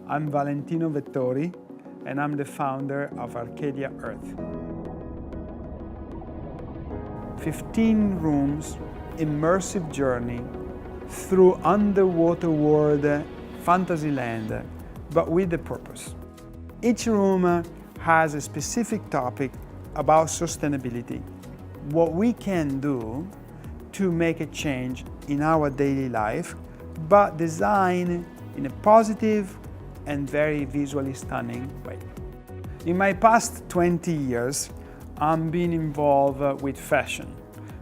I'm Valentino Vettori, and I'm the founder of Arcadia Earth. 15 rooms, immersive journey through underwater world, Fantasyland, but with a purpose. Each room has a specific topic about sustainability, what we can do to make a change in our daily life, but design in a positive and very visually stunning way. In my past 20 years, I'm been involved with fashion.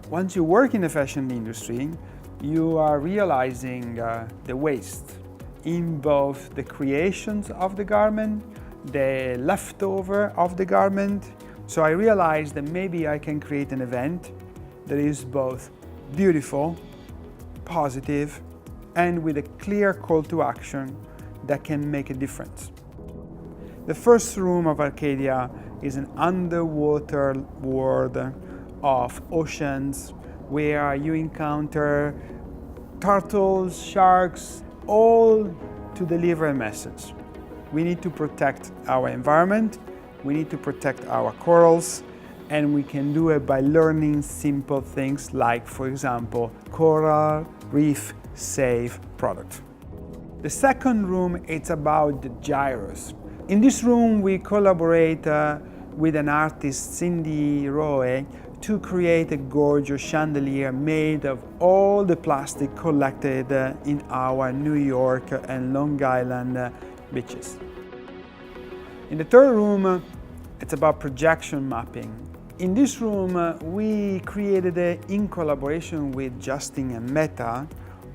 Once you work in the fashion industry, you are realizing the waste in both the creations of the garment, the leftover of the garment. So I realized that maybe I can create an event that is both beautiful, positive, and with a clear call to action that can make a difference. The first room of Arcadia is an underwater world of oceans where you encounter turtles, sharks, all to deliver a message. We need to protect our environment, we need to protect our corals, and we can do it by learning simple things like, for example, coral reef safe product. The second room, it's about the gyros. In this room, we collaborate with an artist, Cindy Roe, to create a gorgeous chandelier made of all the plastic collected in our New York and Long Island beaches. In the third room, it's about projection mapping. In this room, we created, in collaboration with Justin and Meta,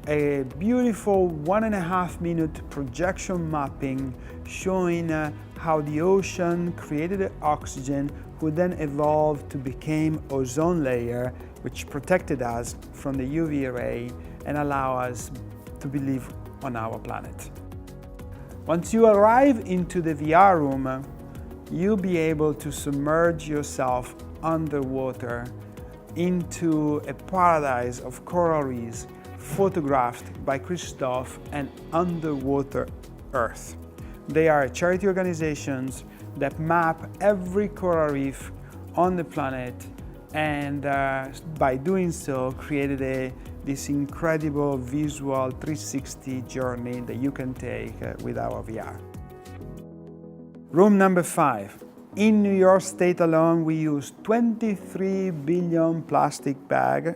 a beautiful 1.5 minute projection mapping showing how the ocean created oxygen, who then evolved to become ozone layer, which protected us from the UV ray and allow us to live on our planet. Once you arrive into the VR room, you'll be able to submerge yourself underwater into a paradise of coral reefs photographed by Christophe and Underwater Earth. They are charity organizations that map every coral reef on the planet, and by doing so created this incredible visual 360 journey that you can take with our VR. Room number 5. In New York State alone, we use 23 billion plastic bags.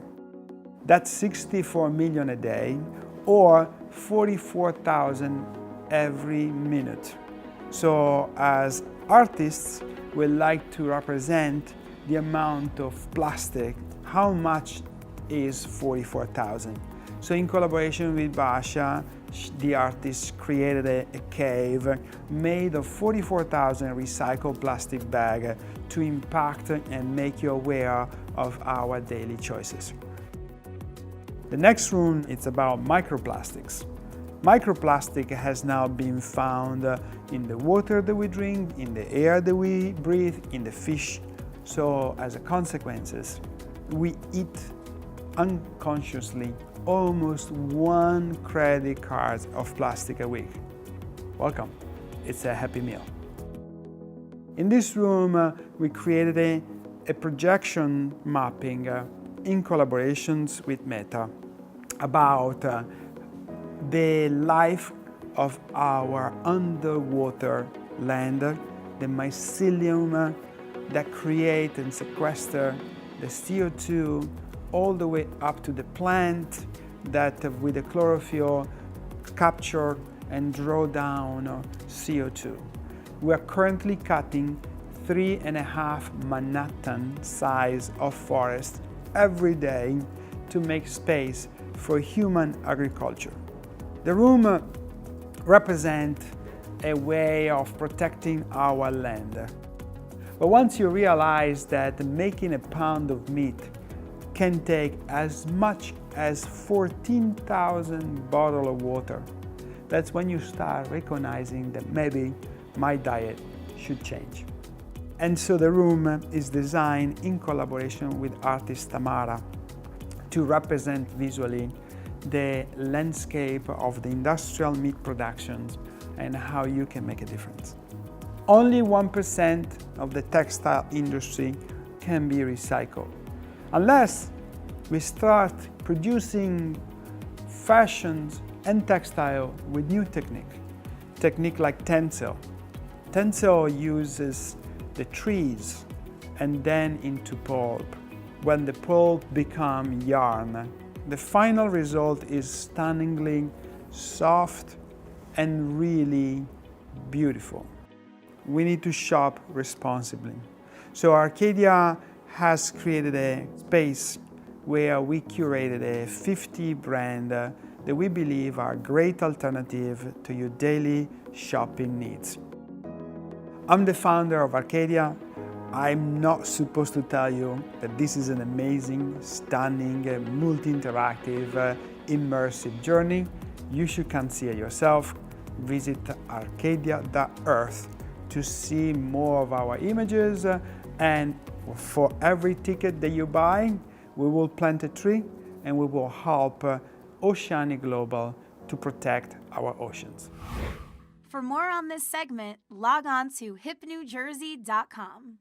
That's 64 million a day, or 44,000 every minute. So as artists, we like to represent the amount of plastic. How much is 44,000? So in collaboration with Basha, the artist created a cave made of 44,000 recycled plastic bags to impact and make you aware of our daily choices. The next room is about microplastics. Microplastic has now been found in the water that we drink, in the air that we breathe, in the fish. So as a consequence, we eat unconsciously almost 1 credit card of plastic a week. Welcome, it's a happy meal. In this room, we created a projection mapping in collaborations with Meta about the life of our underwater land, the mycelium that create and sequester the CO2 all the way up to the plant that with the chlorophyll capture and draw down CO2. We are currently cutting 3.5 Manhattan size of forest every day to make space for human agriculture. The room represents a way of protecting our land. But once you realize that making a pound of meat can take as much as 14,000 bottles of water, that's when you start recognizing that maybe my diet should change. And so the room is designed in collaboration with artist Tamara to represent visually the landscape of the industrial meat production and how you can make a difference. Only 1% of the textile industry can be recycled. Unless we start producing fashions and textile with new technique like tencel. Tencel uses the trees and then into pulp. When the pulp becomes yarn, the final result is stunningly soft and really beautiful. We need to shop responsibly. So Arcadia has created a space where we curated a 50 brand that we believe are a great alternative to your daily shopping needs. I'm the founder of Arcadia. I'm not supposed to tell you that this is an amazing, stunning, multi-interactive, immersive journey. You should come see it yourself. Visit arcadia.earth to see more of our images, and for every ticket that you buy, we will plant a tree and we will help Oceanic Global to protect our oceans. For more on this segment, log on to hipnewjersey.com.